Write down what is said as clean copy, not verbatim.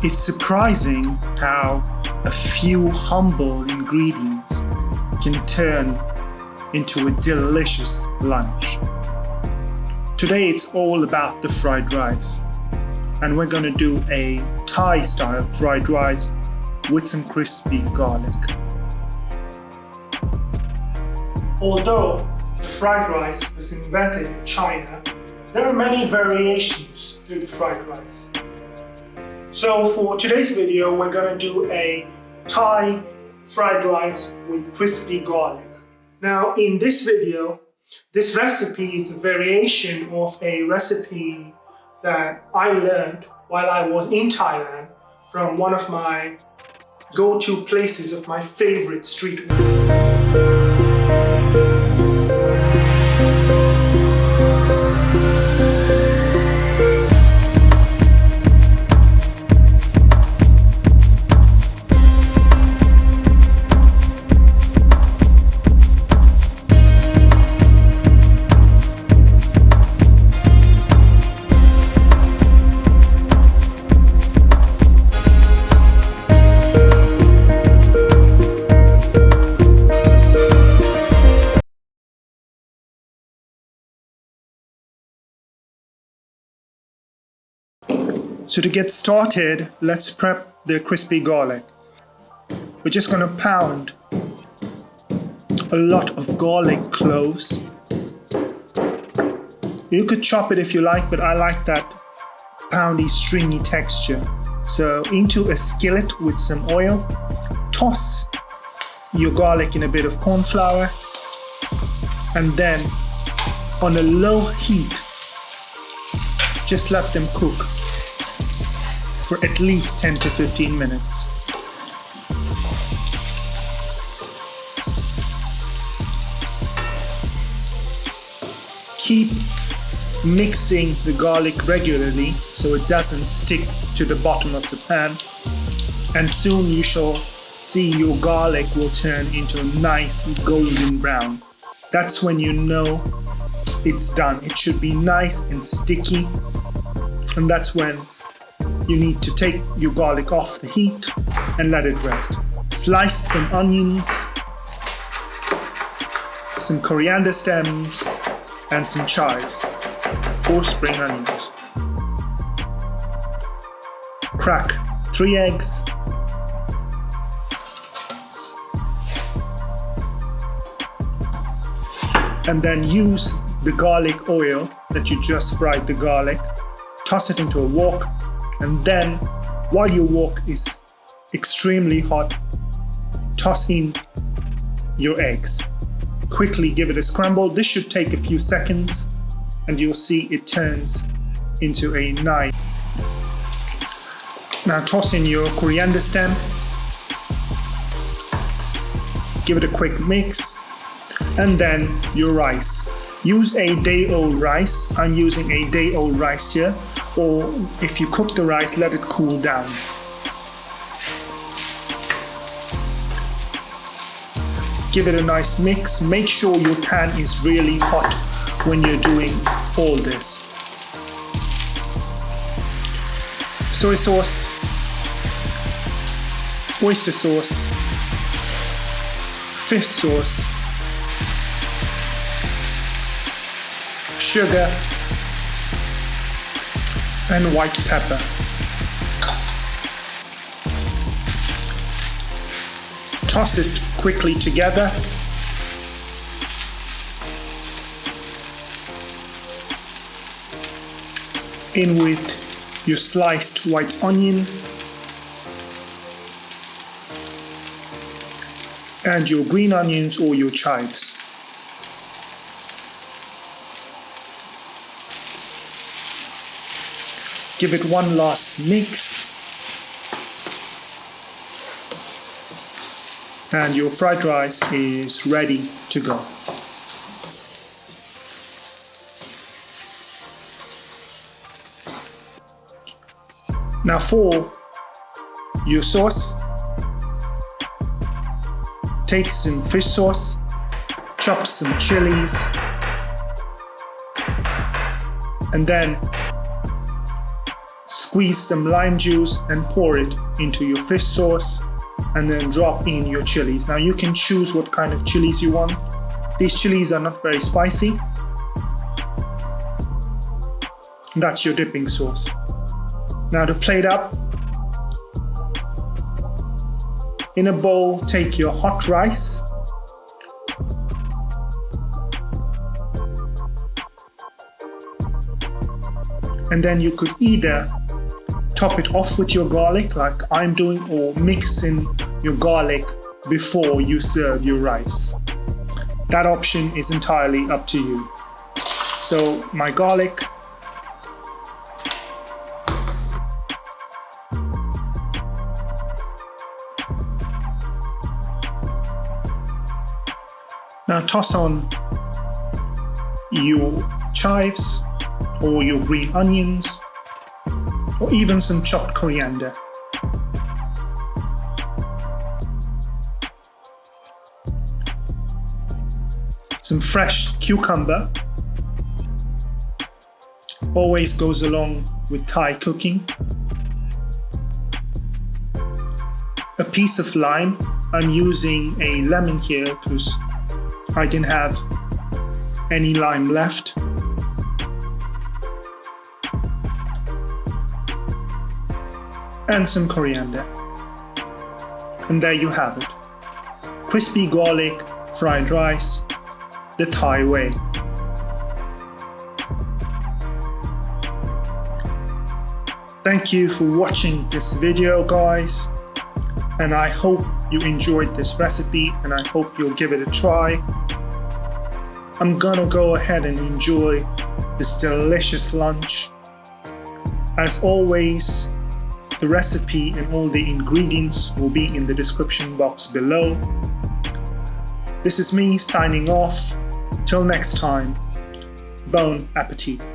It's surprising how a few humble ingredients can turn into a delicious lunch. Today it's all about the fried rice, and we're going to do a Thai style fried rice with some crispy garlic. Although the fried rice was invented in China, there are many variations to the fried rice. So for today's video, we're going to do a Thai fried rice with crispy garlic. Now in this video, this recipe is the variation of a recipe that I learned while I was in Thailand from one of my go-to places of my favorite street food. So to get started, let's prep the crispy garlic. We're just going to pound a lot of garlic cloves. You could chop it if you like, but I like that poundy, stringy texture. So into a skillet with some oil, toss your garlic in a bit of corn flour, and then on a low heat, just let them cook for at least 10 to 15 minutes. Keep mixing the garlic regularly so it doesn't stick to the bottom of the pan, and soon you shall see your garlic will turn into a nice golden brown. That's when you know it's done. It should be nice and sticky, and that's when you need to take your garlic off the heat and let it rest. Slice some onions, some coriander stems, and some chives or spring onions. Crack 3 eggs. And then use the garlic oil that you just fried the garlic. Toss it into a wok. And then, while your wok is extremely hot, toss in your eggs. Quickly give it a scramble. This should take a few seconds, and you'll see it turns into a nice. Now toss in your coriander stem. Give it a quick mix, and then your rice. Use a day-old rice. I'm using a day-old rice here. Or if you cook the rice, let it cool down. Give it a nice mix. Make sure your pan is really hot when you're doing all this. Soy sauce, oyster sauce, fish sauce, sugar, and white pepper. Toss it quickly together. In with your sliced white onion and your green onions or your chives. Give it one last mix, and your fried rice is ready to go. Now for your sauce, take some fish sauce, chop some chilies, and then squeeze some lime juice and pour it into your fish sauce, and then drop in your chilies. Now you can choose what kind of chilies you want. These chilies are not very spicy. That's your dipping sauce. Now to plate up, in a bowl, take your hot rice, and then you could either top it off with your garlic like I'm doing, or mix in your garlic before you serve your rice. That option is entirely up to you. So my garlic, now toss on your chives or your green onions, or even some chopped coriander. Some fresh cucumber, always goes along with Thai cooking. A piece of lime, I'm using a lemon here because I didn't have any lime left. And some coriander. And there you have it. Crispy garlic, fried rice, the Thai way. Thank you for watching this video, guys. And I hope you enjoyed this recipe, and I hope you'll give it a try. I'm gonna go ahead and enjoy this delicious lunch. As always, the recipe and all the ingredients will be in the description box below. This is me signing off. Till next time, bon appetit.